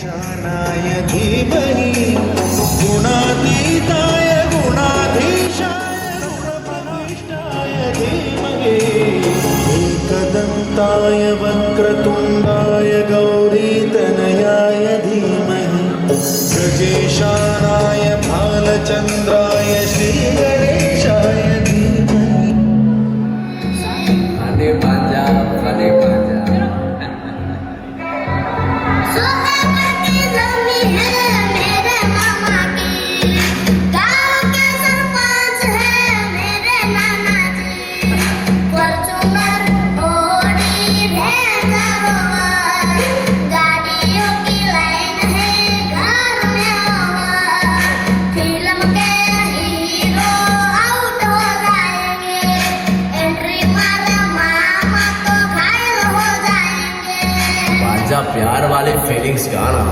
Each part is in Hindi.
शानाय धीमहि गुणातीताय गुणाधीशाय गुणप्रविष्टाय धीमहि एकदन्ताय वक्रतुण्डाय गौरीतनयाय धीमहि गजेशानाय भालचन्द्राय श्रीगणेशाय धीमहि। फने पांजा प्यार वाले फीलिंग्स गाना।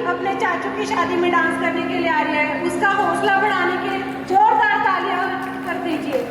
अपने चाचू की शादी में डांस करने के लिए आ रही है, उसका हौसला बढ़ाने के लिए जोरदार तालियां कर दीजिए।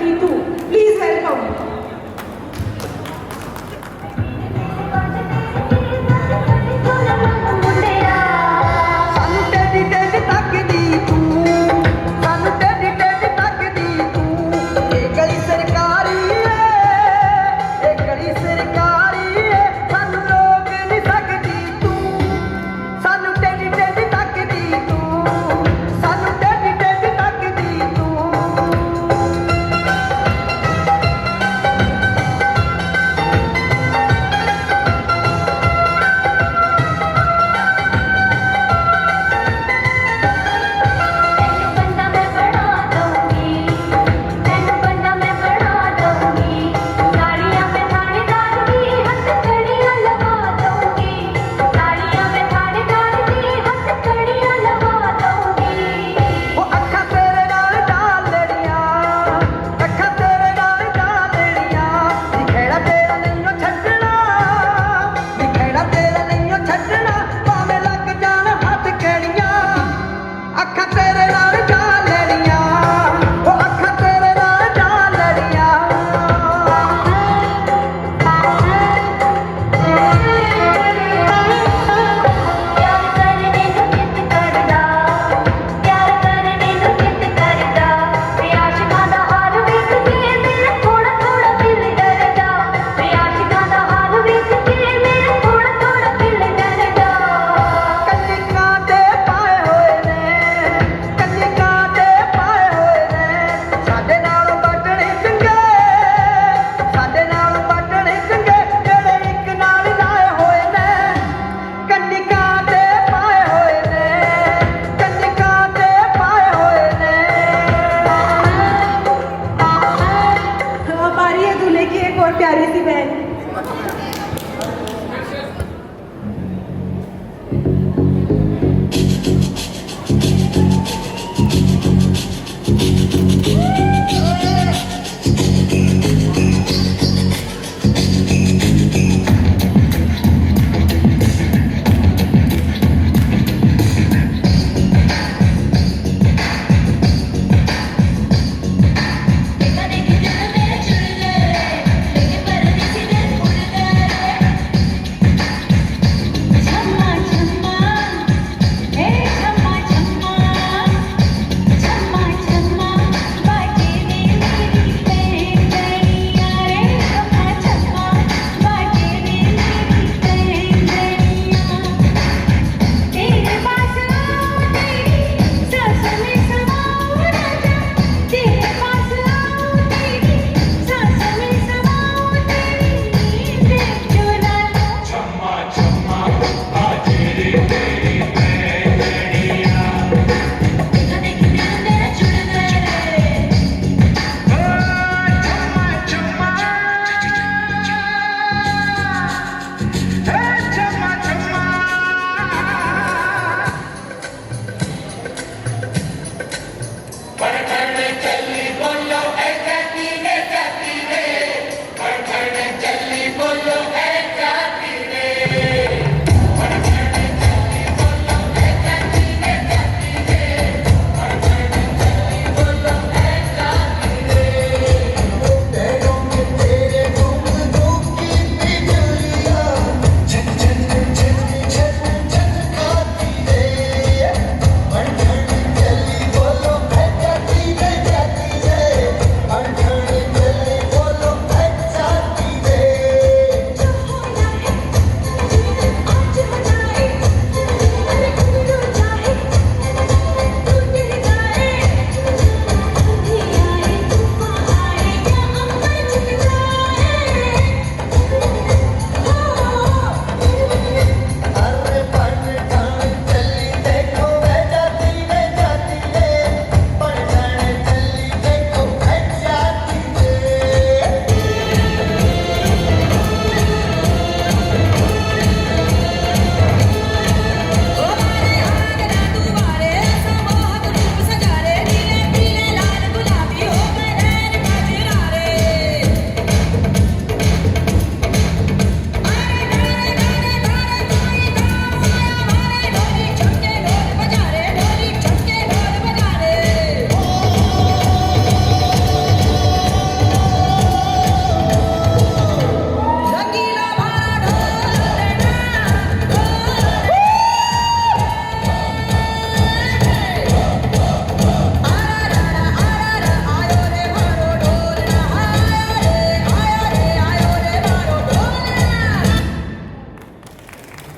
Neetu, please welcome. ਸਾਨੂੰ ਟੇਢੀ ਟੇਢੀ ਤੱਕਦੀ ਤੂੰ, ਸਾਨੂੰ ਟੇਢੀ ਟੇਢੀ ਤੱਕਦੀ ਤੂੰ। ਇਹ ਗਲੀ ਸਰਕਾਰੀ ਏ, ਇਹ ਗਲੀ ਸਰਕਾਰੀ ਏ, ਸਾਨੂੰ ਰੋਕ ਨਹੀਂ ਸਕਦੀ ਤੂੰ। ਸਾਨੂੰ ਟੇਢੀ ਟੇਢੀ ਤੱਕਦੀ ਤੂੰ, ਸਾਨੂੰ ਟੇਢੀ ਟੇਢੀ ਤੱਕਦੀ ਤੂੰ।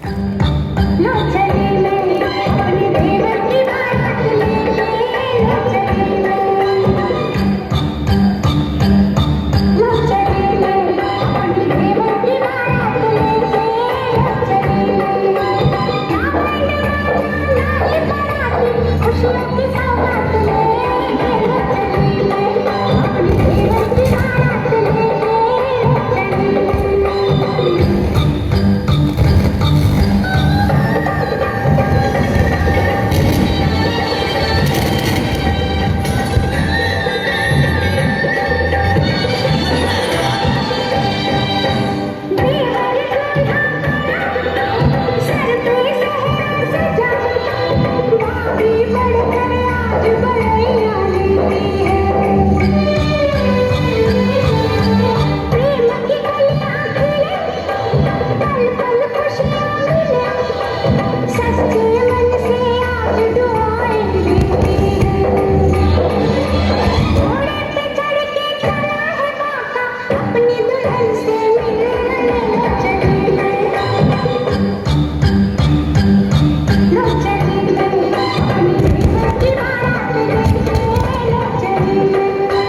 लो चली मैं अपने देवर की बारात लेके लो चली मैं लो चली मैं अपने देवर की बारात लेके लो चली मैं लाल बारात खुशियों की सौगात लेके लो चली मैं अपने देवर की बारात लेके लो चली मैं सर पे सहरा सजा बाबी बढ़कर आज बड़ैया लेती है प्रेम की कलियां खिले पल पल खुशियां मिले सच्चे मन से आज दुआएं देती है घोड़े पे चढ़ के खड़ा है काका अपनी दुल्हन से मिलने चली मैं लो चली मैं अपनी देवर की बारात लेके लो चली मैं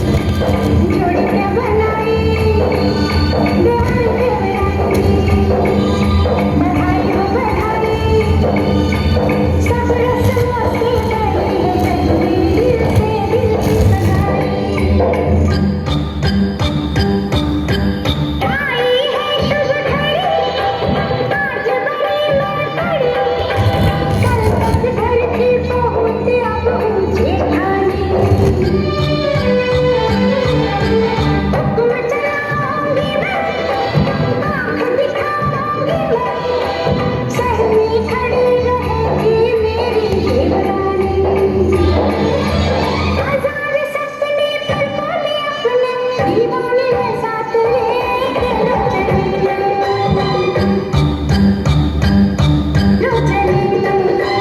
जोड़ियां बनाई देवर बधाई हो बधाई सब रस्मों से गई है तकदीर से दिल की सगाई आई है शुभ घड़ी आज बड़ी मैं खड़ी कल तक घर की पहुँच अब ऊँचे ठानी हुक्म चलाऊंगी मैं आँख दिखाऊंगी मैं सहमी खड़ी रहेगी मेरी देवरानी हजार सपने पर बोले अपने दीवाने ने साथ लेके लो चली मैं लो चली मैं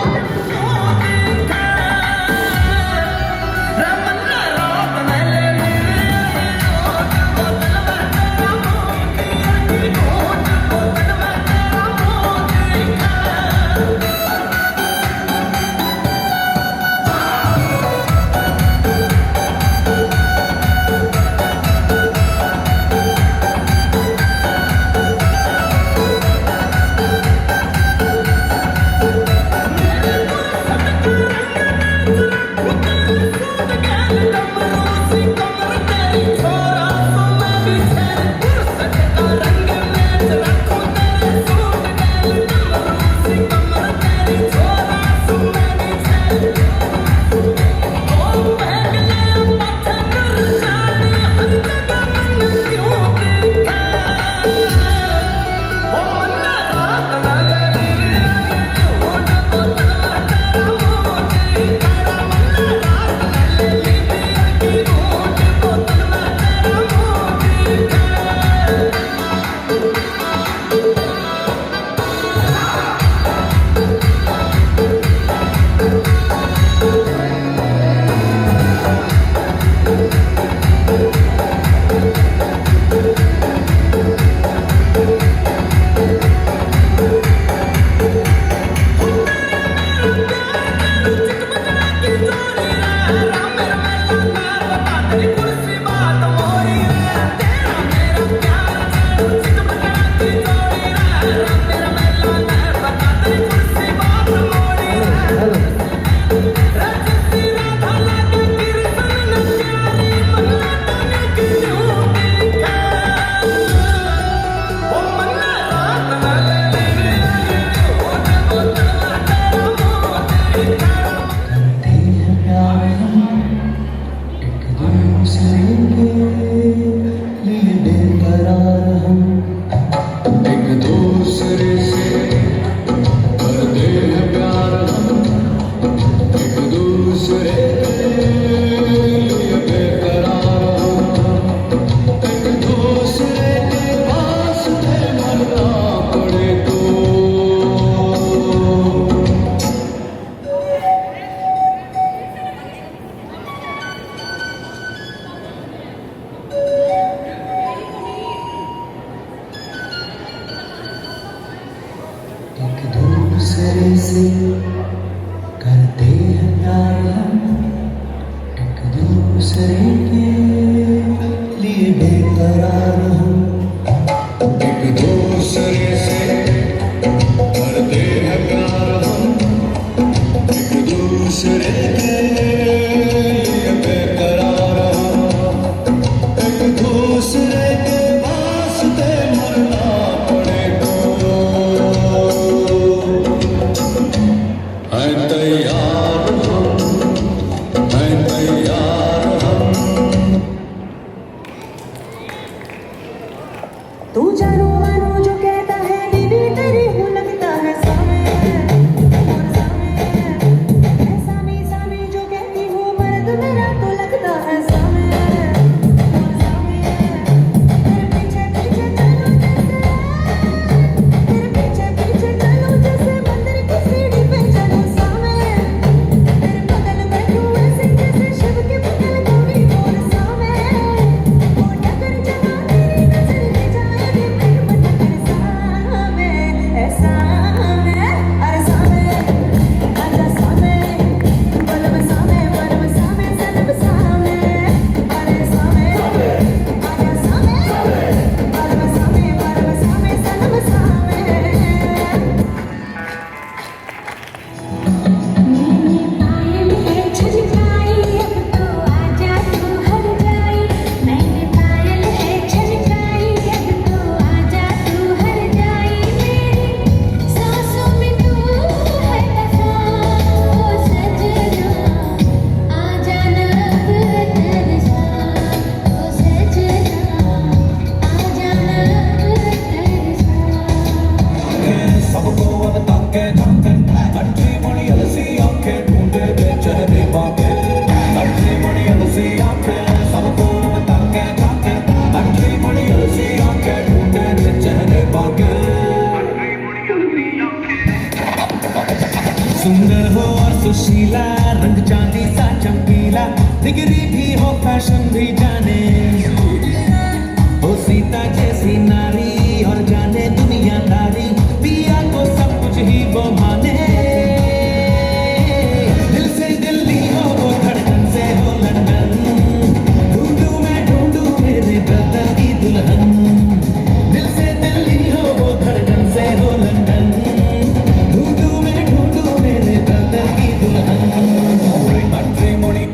कैसे करते हैं प्यार हम एक दूसरे के लिए बेकरार हम एक दूसरे से करते हैं प्यार हम एक दूसरे के लिए बेकरार हम एक दूसरे के वास्ते मरना पड़े तो है तैयार हम तू जानो मानो जो कहता है दीदी तेरी हूँ लगता है सामे सामी सामी जो कहती हूँ मर्द मेरा तो लगता है सामे तेरे पीछे पीछे चलो जैसे मंदिर की सीढ़ी पे चलो सामे तेरे बगल बैठूं ऐसे जैसे शिव के बगल गौरी मोर सामे वो डगर जहाँ तेरी नजर ले जाएगी फिर मन कर सामे ऐसा में अरे सामे आजा सामे बलम सामे सनम सामे अरे सामे आजा सामे बलम सामे सनम सामे मैंने पायल है छलकाई अब तो आजा तू हर जाई मैंने पायल है छलकाई अब तो आजा तू हर जाई मेरी सांसों में तू है बसा ओ सजना आजा ना अब तरसा ओ सजना आजा ना अब तरसा सबको अब ताके झांकन अच्छी बड़ी अलसी आंखें ढूंढे बेचैने बाके अच्छी बड़ी अलसी आंखें सबको अब ताके झांकन अच्छी बड़ी अलसी आंखें ढूंढे बेचैने बाके सुंदर हो और सुशीला रंग चांदी सा चमकीला डिग्री भी हो फैशन भी जाने हो सीता जैसी नारी और जाने दुनियादारी पिया को सब कुछ ही वो माने दिल से दिल्ली हो वो धड़कन से हो लंदन ढूंढूं मेरे ब्रदर की दुल्हन दिल से दिल्ली हो वो धड़कन से हो लंदन ढूंढूं मेरे ब्रदर की दुल्हन मैट्रिमोनी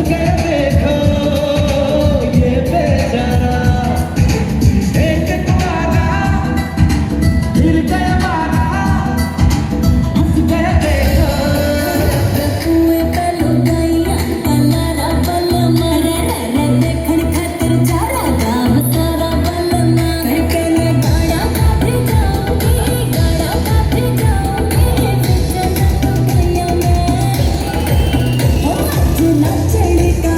गया देखो ये बेचारा, एक तुम्हारा गिर गया मारा, हंस गया देखो। कुएं पे लुगाइयां पलारा बल मरे रे देखण खातिर चारा गाँव सारा बल मारे कहने गाड़ा काफी जाऊंगी गाड़ा काफी जाऊंगी सजना तो गया मैं ओ आज ना चढ़ेगा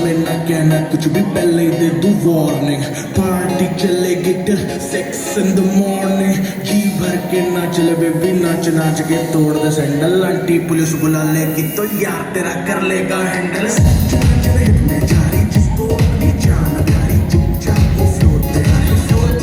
में ना कहना कुछ भी पहले ही दे दूं वार्निंग पार्टी चलेगी till 6 in the morning जी भर के नाच ले बेबी नाच नाच के तोड़ दे सैंडल आंटी पुलिस बुला लेगी तो यार तेरा कर लेगा हैंडल हिप में जारी जिसको अपनी जान प्यारी चुपचाप वो फ्लोट तेरा है फ्लोट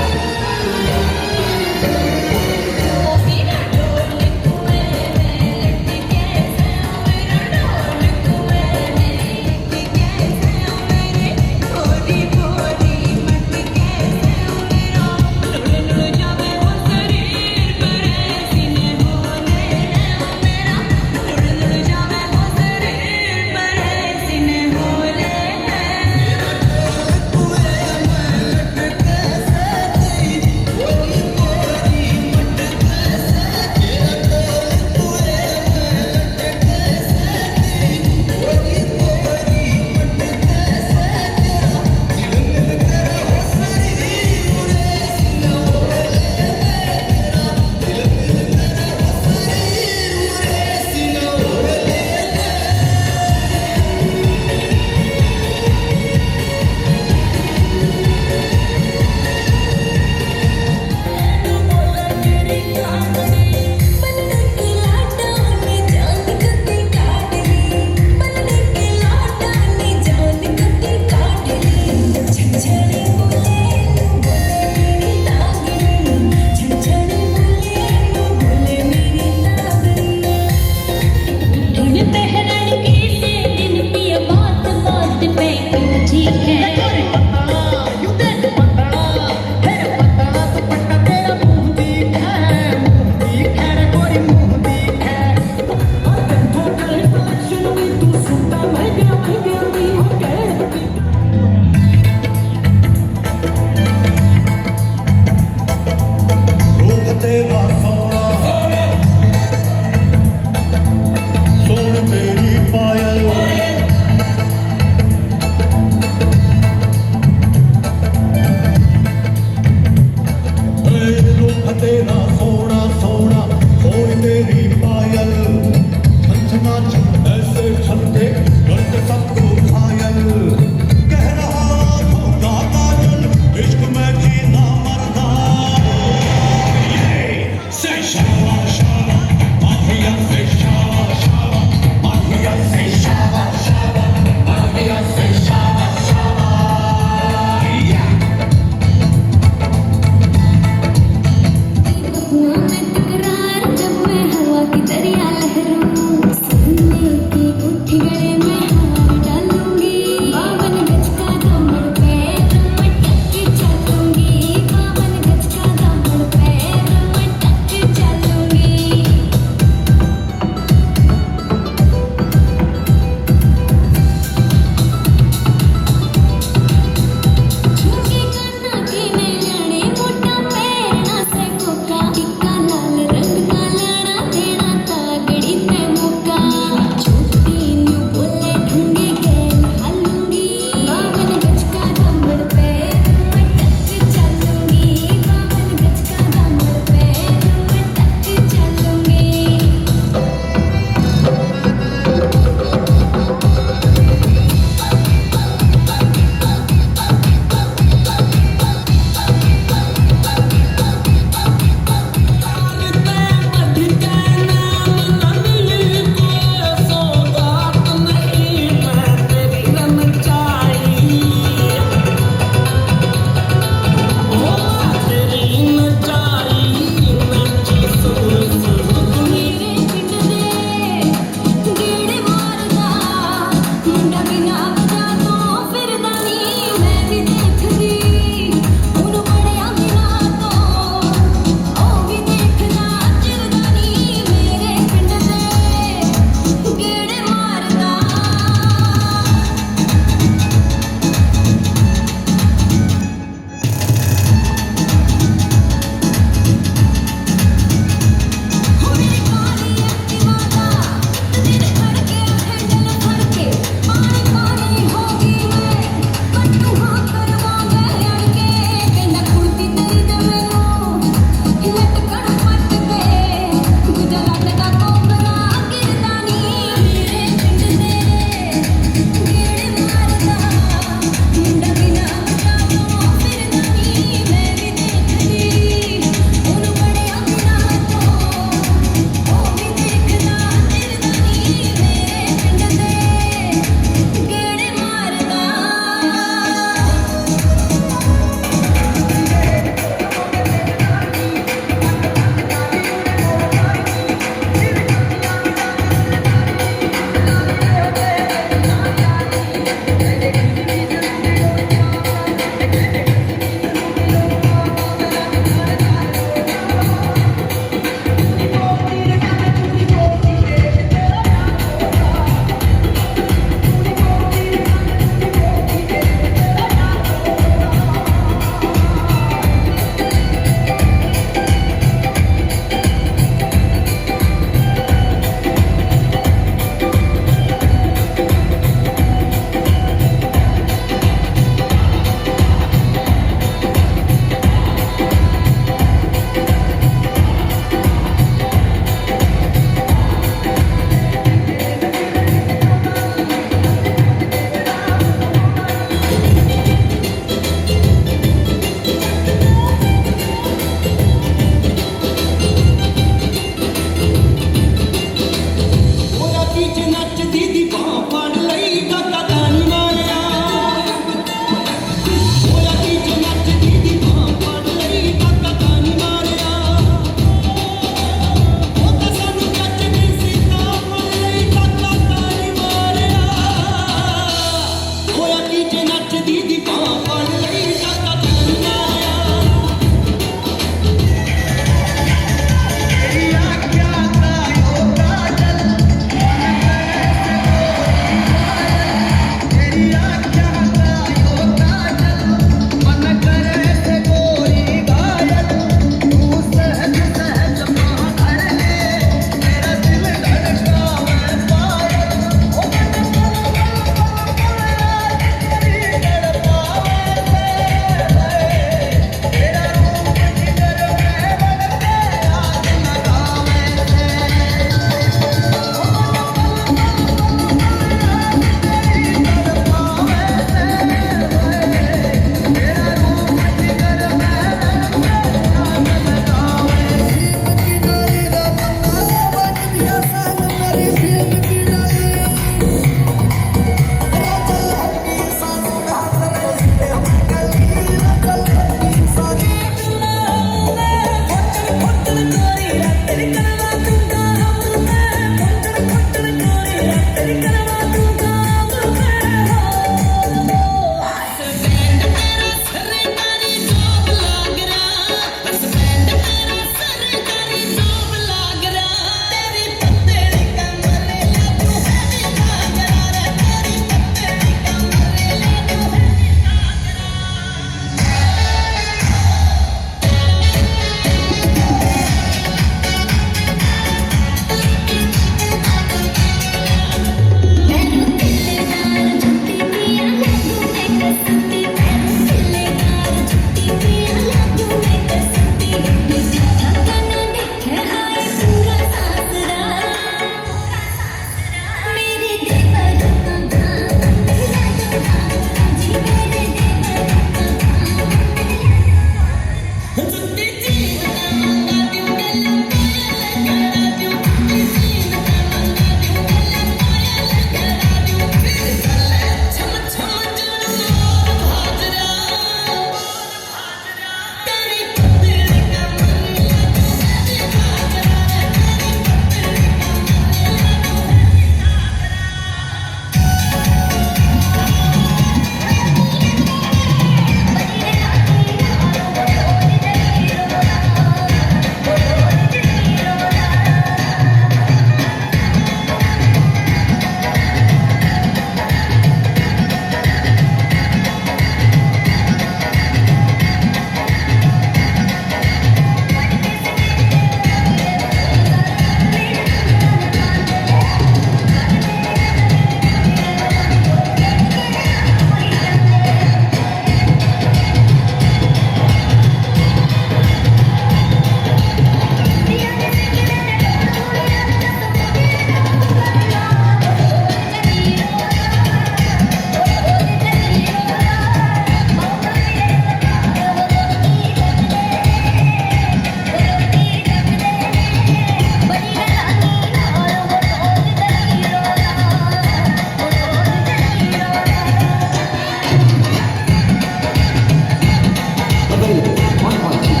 One more time.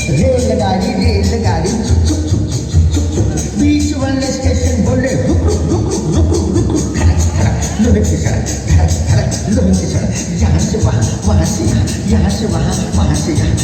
रेलगाड़ी रेलगाड़ी बीच वाले स्टेशन बोले रुक रुक रुक रुक रुक रुक रुक धड़क धड़क लोहे की सड़क धड़क धड़क लोहे की सड़क यहाँ से वहाँ वहाँ से यहाँ यहाँ से वहाँ वहाँ से यहाँ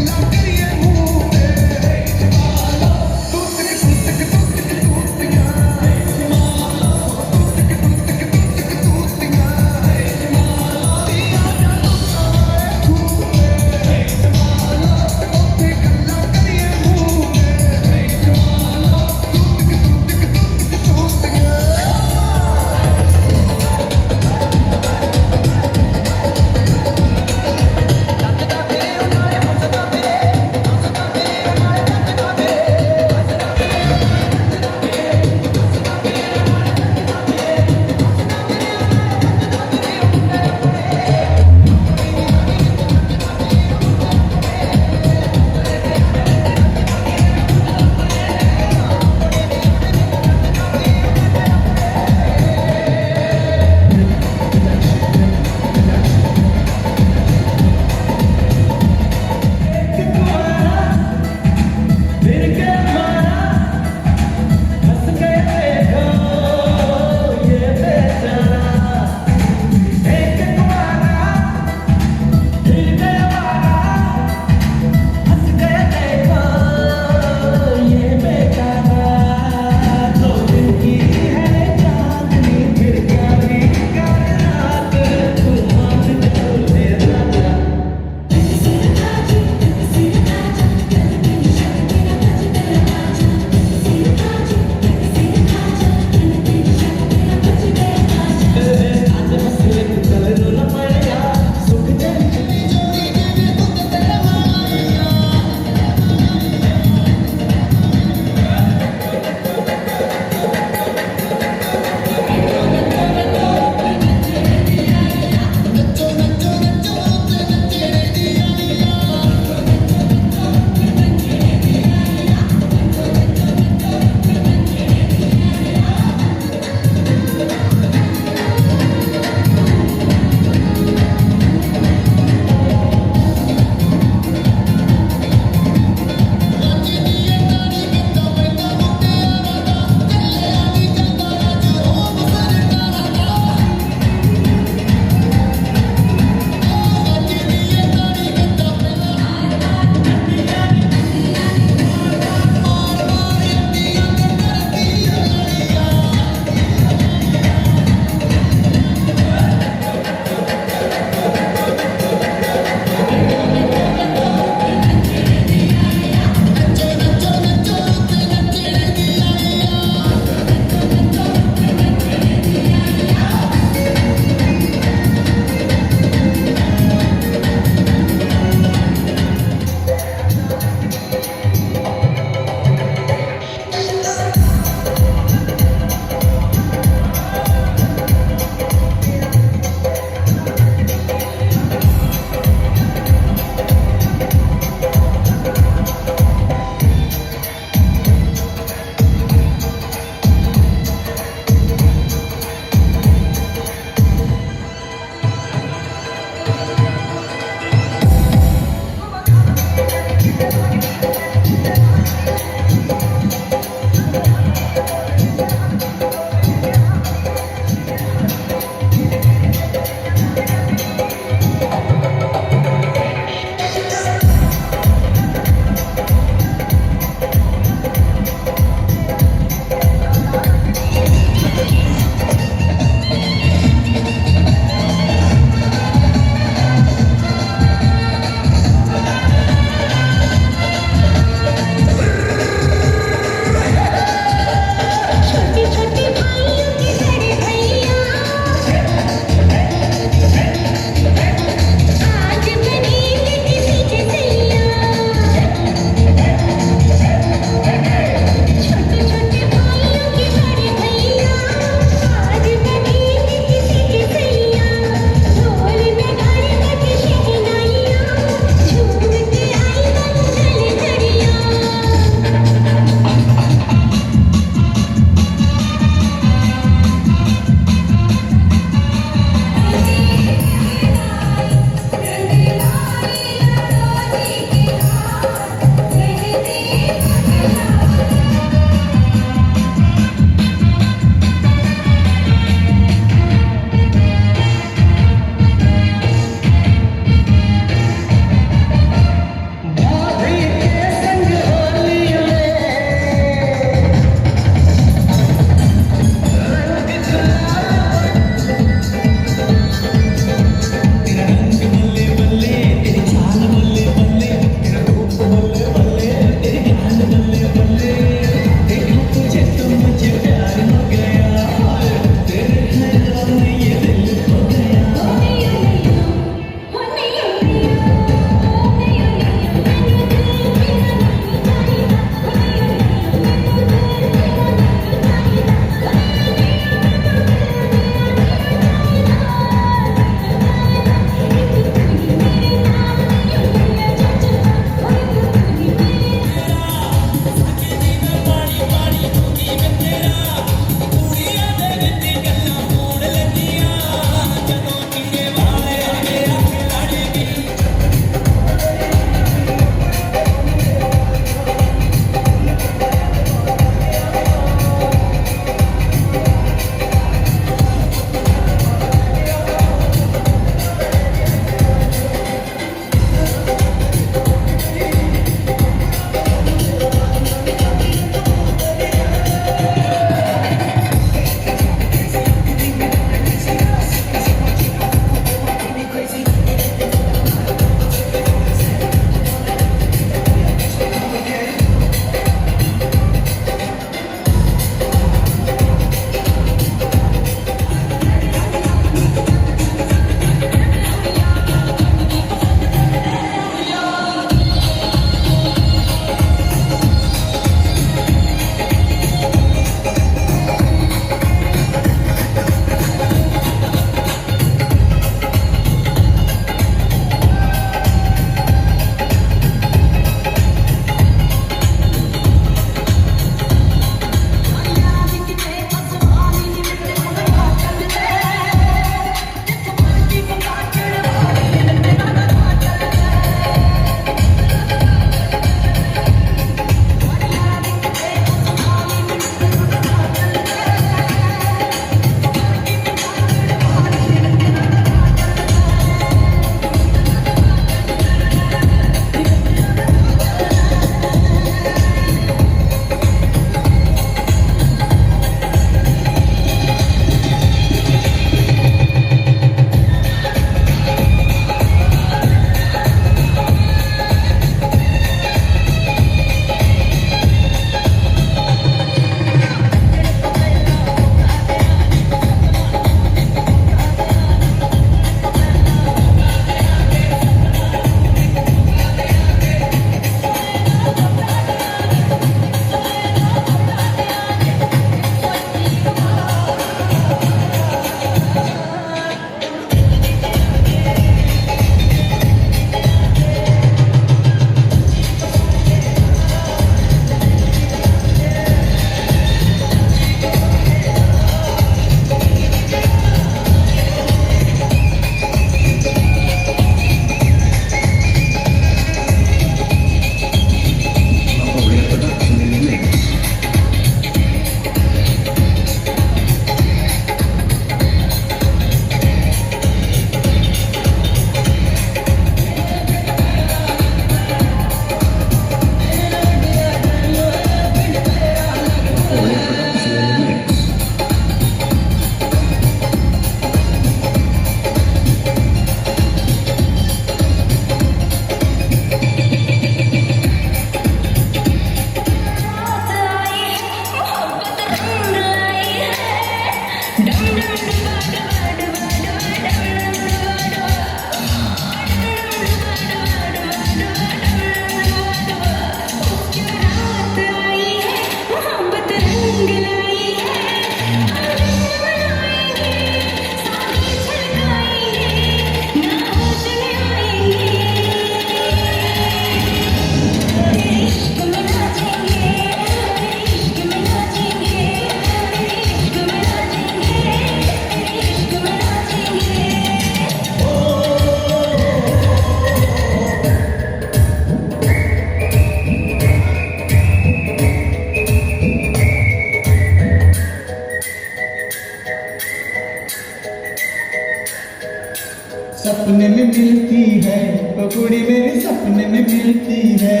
सपने में मिलती है, वो कुड़ी मेरे सपने में मिलती है।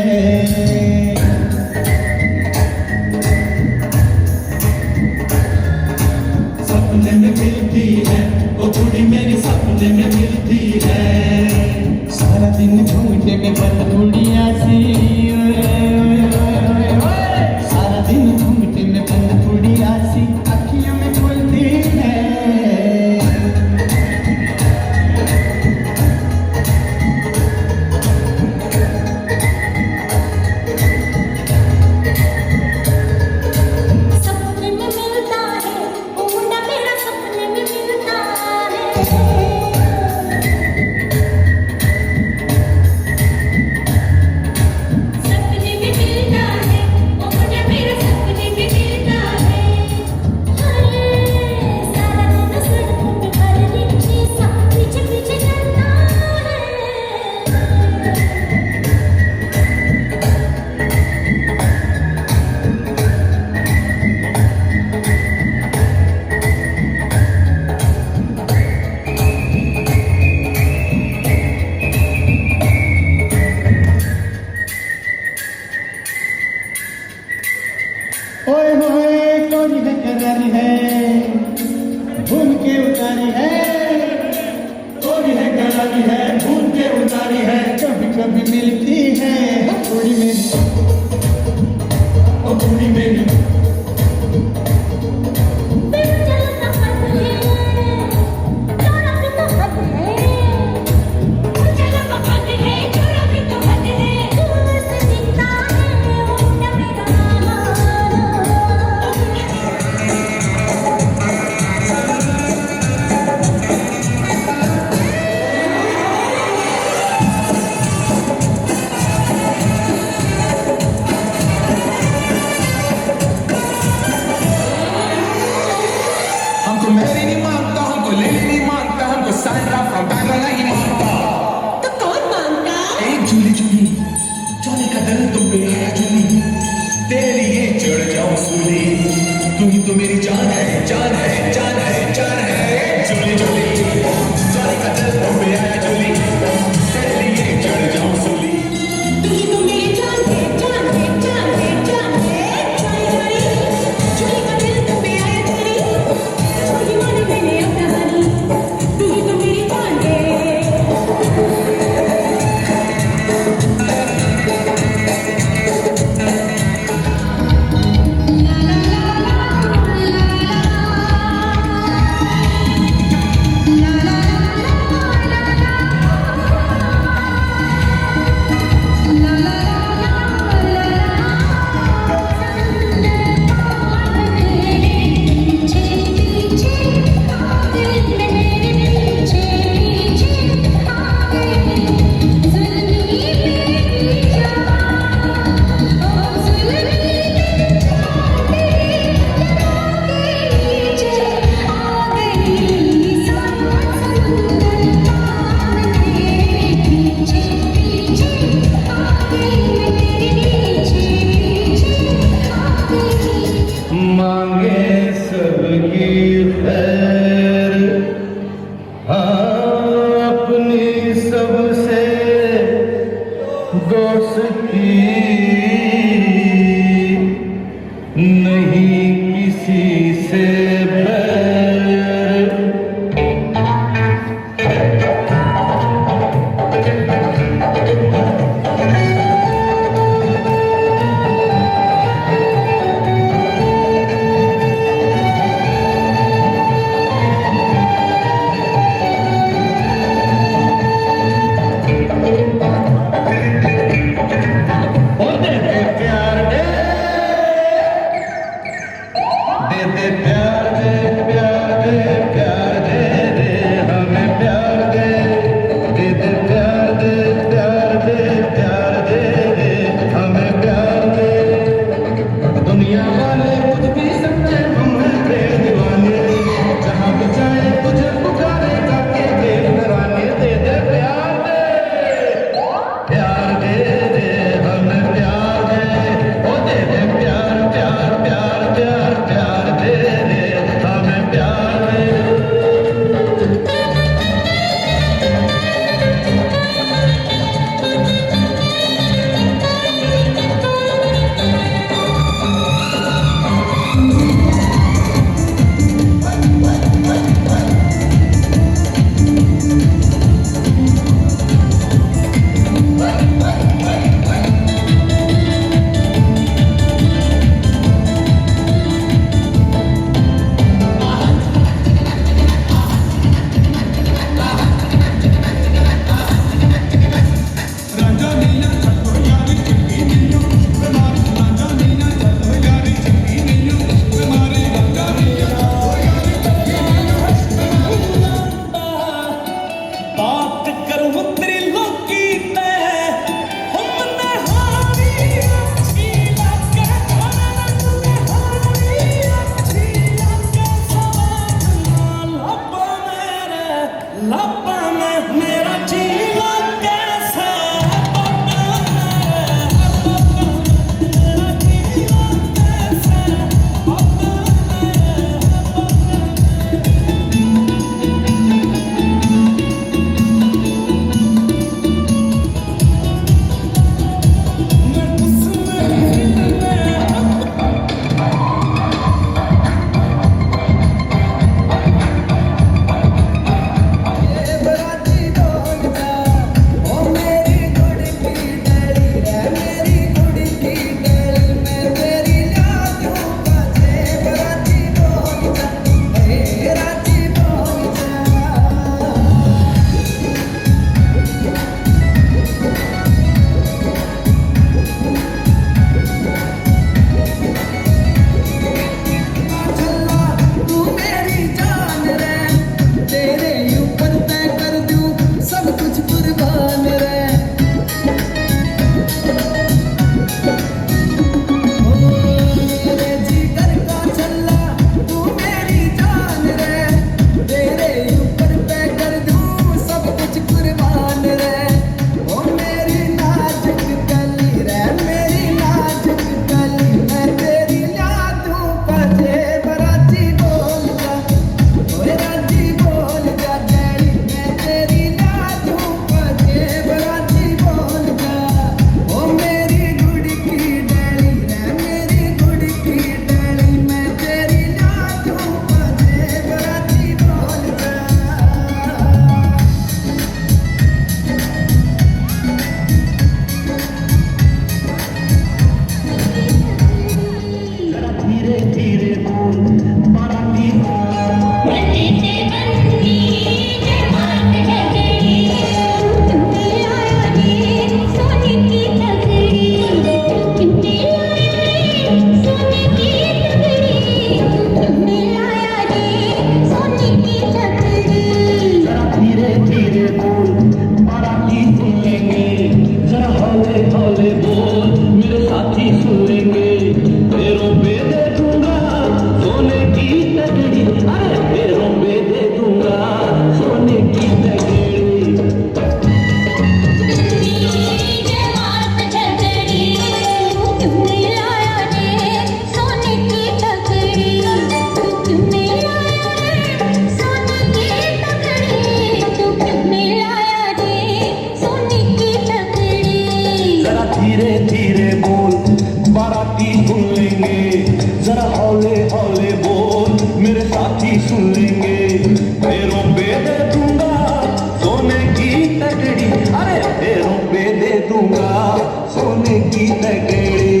सपने में मिलती है, वो कुड़ी मेरे सपने में मिलती है। सारा दिन घूमते में बंद कुड़िया सी, सारा दिन घूमते में बंद कुड़िया सी, अखियों में खुलती है। सपने में मिलता है वो मुंडा मेरा, सपने में मिलता है। सपने में मिलता है वो मुंडा मेरा, सपने में मिलता है। हरे सारा दिन सड़कों पे हर रिक्शे सा पीछे पीछे चलता है। ओए होए कौन है करारी है, भूल के उतारी है। कौन है करारी है, भूल के उतारी है। कभी कभी मिलती है कुड़ी मेरी, ओ कुड़ी मेरी। हमको मेरी नहीं मानता, हमको लेली नहीं मानता, हमको सैंड्रा फ्रॉम बैंगलोर नहीं मानता। तो कौन मानता? एक जूली जूली जाने का दिल तुम पे है जूली, तेरे लिए चढ़ जाऊं सूली। तू ही तो मेरी जान है, जान है, जान है, जान है। जूली जूली जाने का दिल तुम पे है जूली, तेरे लिए चढ़ जाऊं सूली। तू ही तो मेरी जान है, जान है, जान है, जान है। चोरी चोरी चोरी का दिल तुम पे आया चोरी, चोरी माने मैंने अपना हनी। तू ही तो मेरी जान है। मांगे सबकी खैर, हाँ अपनी सबसे दोस्ती, नहीं किसी से बैर। बजे बराती बोल जा ओए राजी बोल जा डैडी मैं तेरी लाजू बजे बराती बोल जा ओ मेरी गुड़ की डैडी रे मेरी गुड़ की डैडी मैं तेरी लाजू बजे बराती बोल जा धीरे धीरे बोल बाराती बंदी से बंदी जमात झगड़ी तुमने लाया रे सोने की तगड़ी तुमने लाया रे सोने की तगड़ी तुमने लाया रे सोने की तगड़ी जरा धीरे धीरे बोल बाराती सुन लेंगे जरा हौले हौले बोल मेरे साथी सुन लेंगे पैरों पे दे दूंगा सोने की तगड़ी अरे पैरों पे दे दूंगा सोने की तगड़ी जमात झगड़ी तुमने लाया रे सोने की तगड़ी तुमने लाया रे सोने की तगड़ी तुमने लाया रे सोने की तगड़ी जरा धीरे धीरे बोल बाराती सुन लेंगे जरा हौले हौले बोल मेरे साथी सुन लेंगे पैरों पे दे दूंगा सोने की तगड़ी अरे पैरों पे दे दूंगा सोने की तगड़ी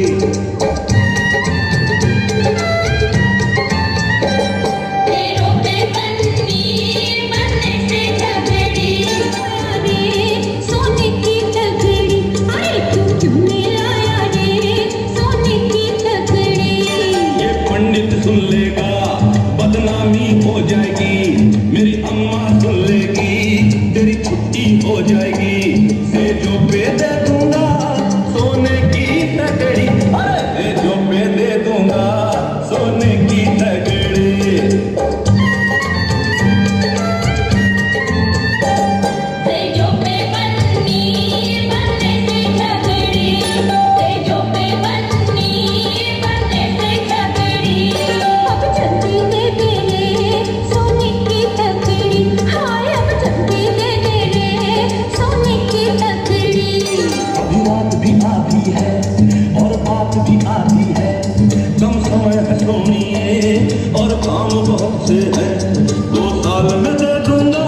पैरों पे बंदी बनने से झगड़ी रे सोने की तगड़ी अरे तुमने लाया रे सोने की तगड़ी ये पंडित सुन लेगा बदनामी हो जाएगी मेरी अम्मा सुन लेगी तेरी छुट्टी हो जाएगी से जो पे दे दूंगा सोने की तगड़ी अरे से जो पे दे दूंगा सोने की तगड़ी तेजो पे बन्नी बनने से झगड़ी तेजो पे बन्नी बनने से झगड़ी अब जल्दी दे दे रे सोने की तगड़ी हाय अब जल्दी दे दे रे सोने की तगड़ी अभी रात भी आधी है और बात भी आधी है कम समय है सोनिए और काम बहुत से है 2 साल में दे दूंगा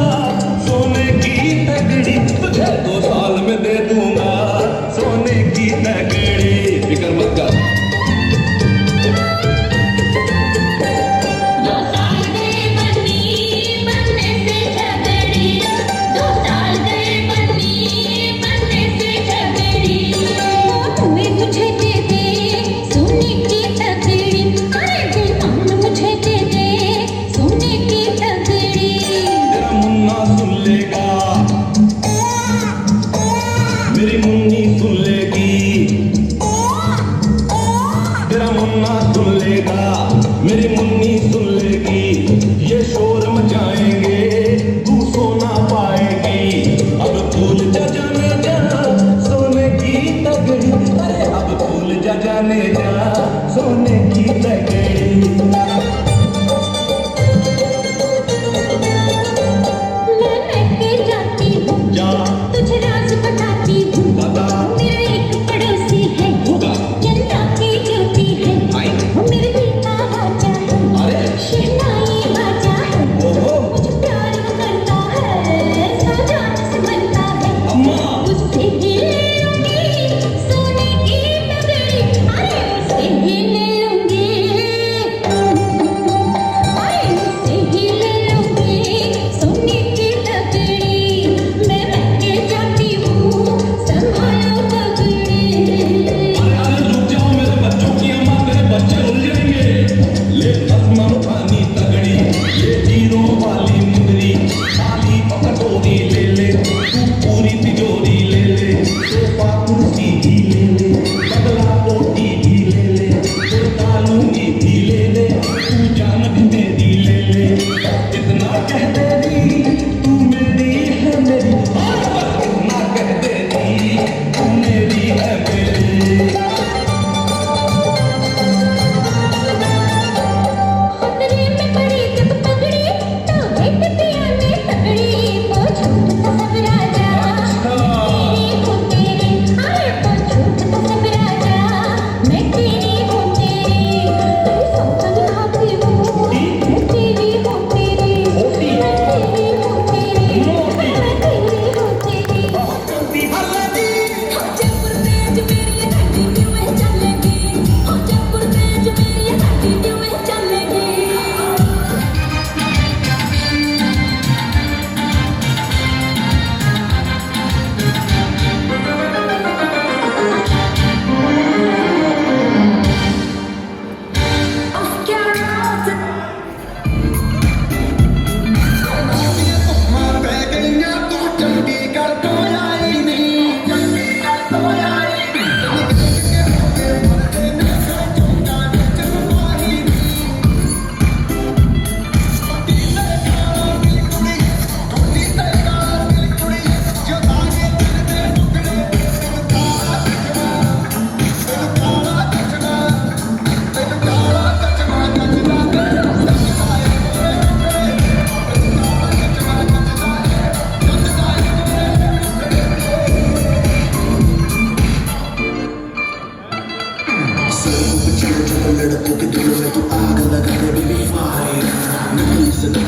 सोने की तगड़ी तुझे 2 साल में दे दूंगा सोने की तगड़ी फिक्र मत कर 2 साल गए बन्नी बनने से झगड़ी 2 साल गए बन्नी बनने से झगड़ी तुम्हें मुझे दे दे सोने की तगड़ी अरे बेमान मुझे दे दे सोने की तगड़ी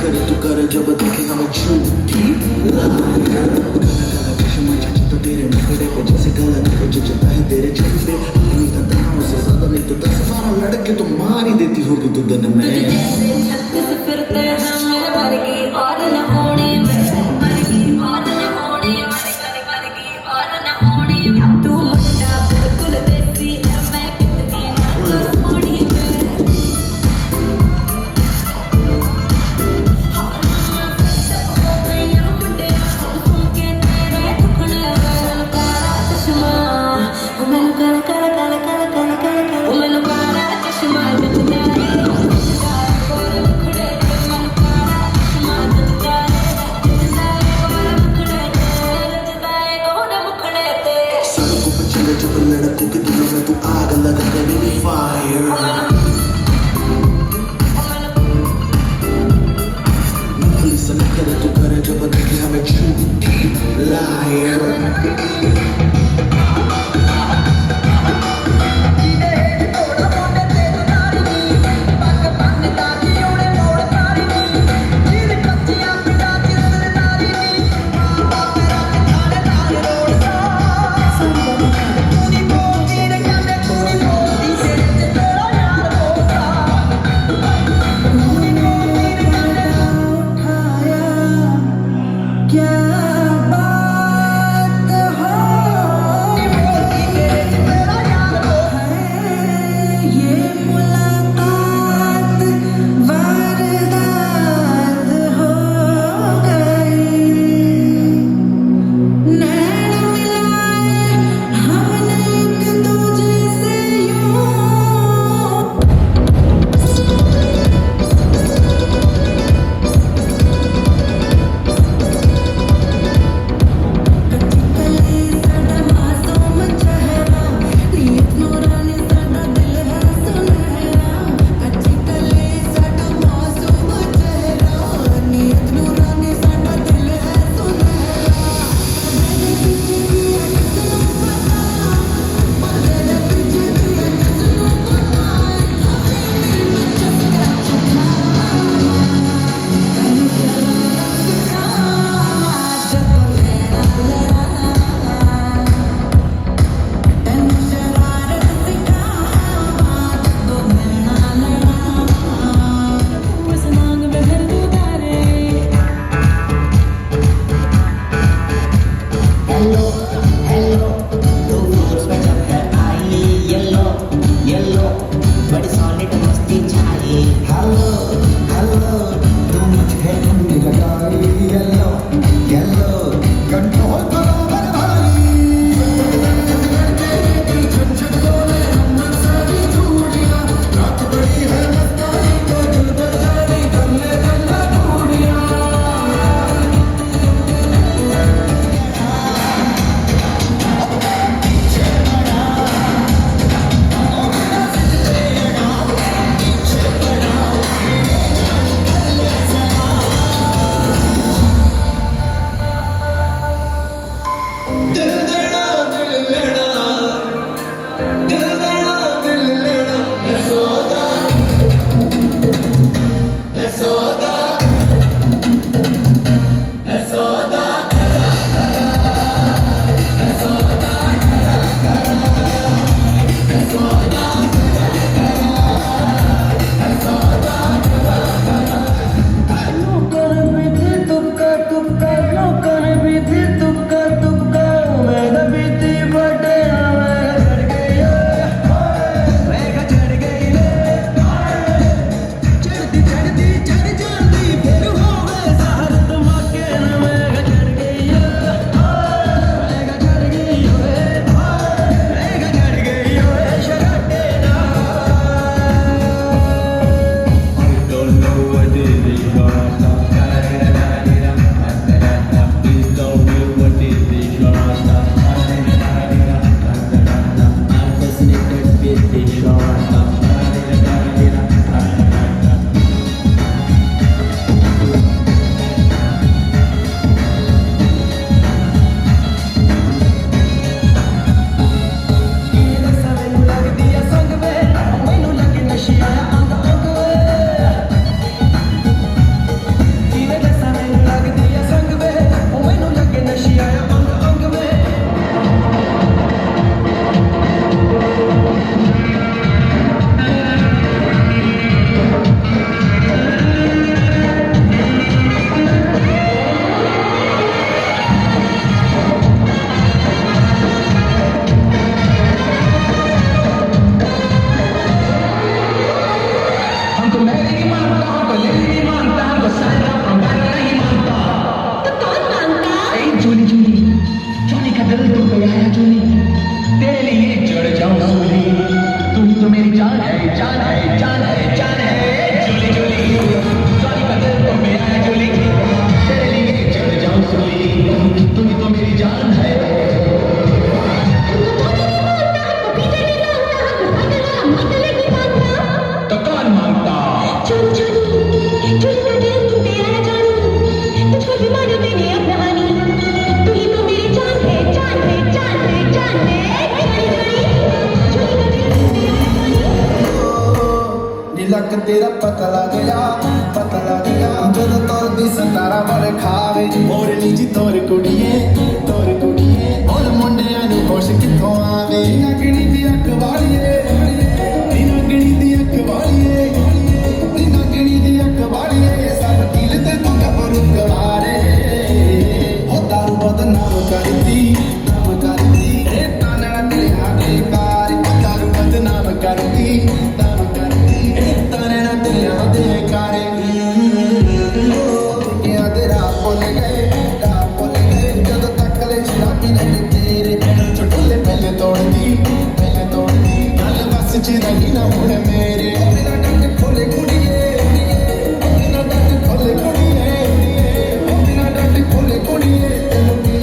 करे तू करे जब देखेगा मैं झूठी चश्मा चाचा तो तेरे मुखड़े पे जैसे काला देखो जो चलता है तेरे चलते नहीं था दाम से ज्यादा नहीं तो 10 12 लड़के तो मार ही देती होगी तू दिन में फिरते हैं मेरे वर्गी और न होने वर्गी और न होने वर्गी और न होने तू मुंडा बिल्कुल देसी है मैं कितनी होनी तक तेरा पता लग गया जदों तुरदी 17 वर खावे मोरनी जी तोर कुड़िए और मुंडियां नू खुश किथों आवे नगणी दी अख वालीए नगणी दी अख वालीए नगणी दी अख वालीए सब कील ते तू गबरू गवारे हो दारू बदनाम करती ए ताना तेरा बेकार दारू बदनाम करती ए ताना तेरा बेकार क्या तेरा भुल गए जदों तक ले शराबी ने तेरे चुटले पहले तोड़दी गल बस च रही ना हुण मेरे मेरा डंड खोले कुड़िए मेरा डंड खोले कुड़िए मेरा डंड खोले कुड़िए तेनू की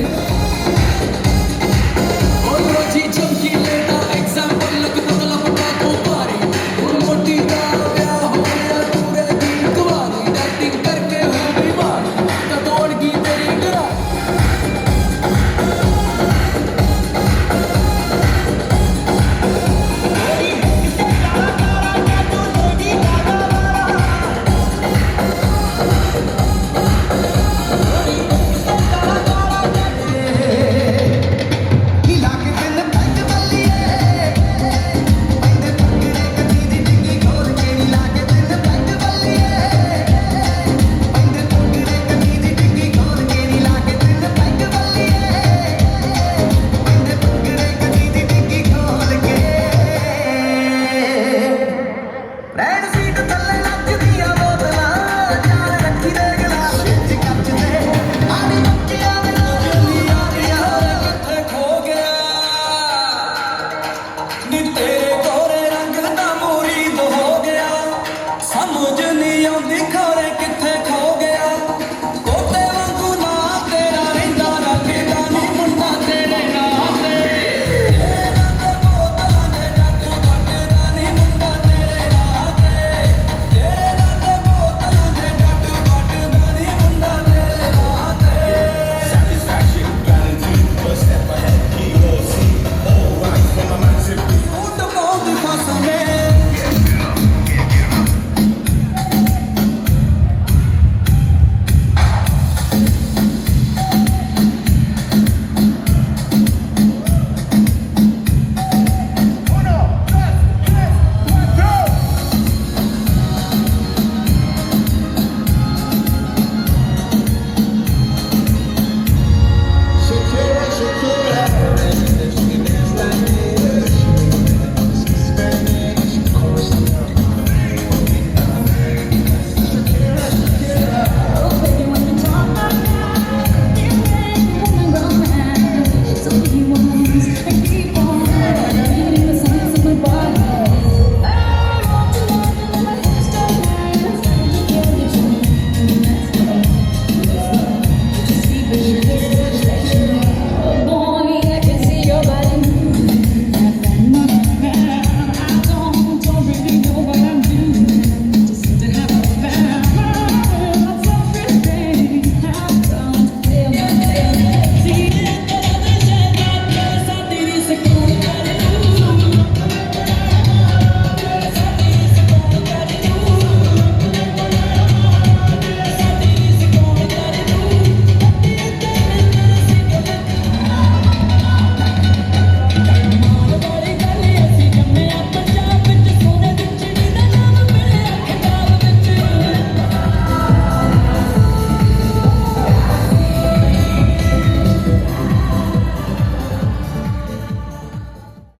समझ नहीं आती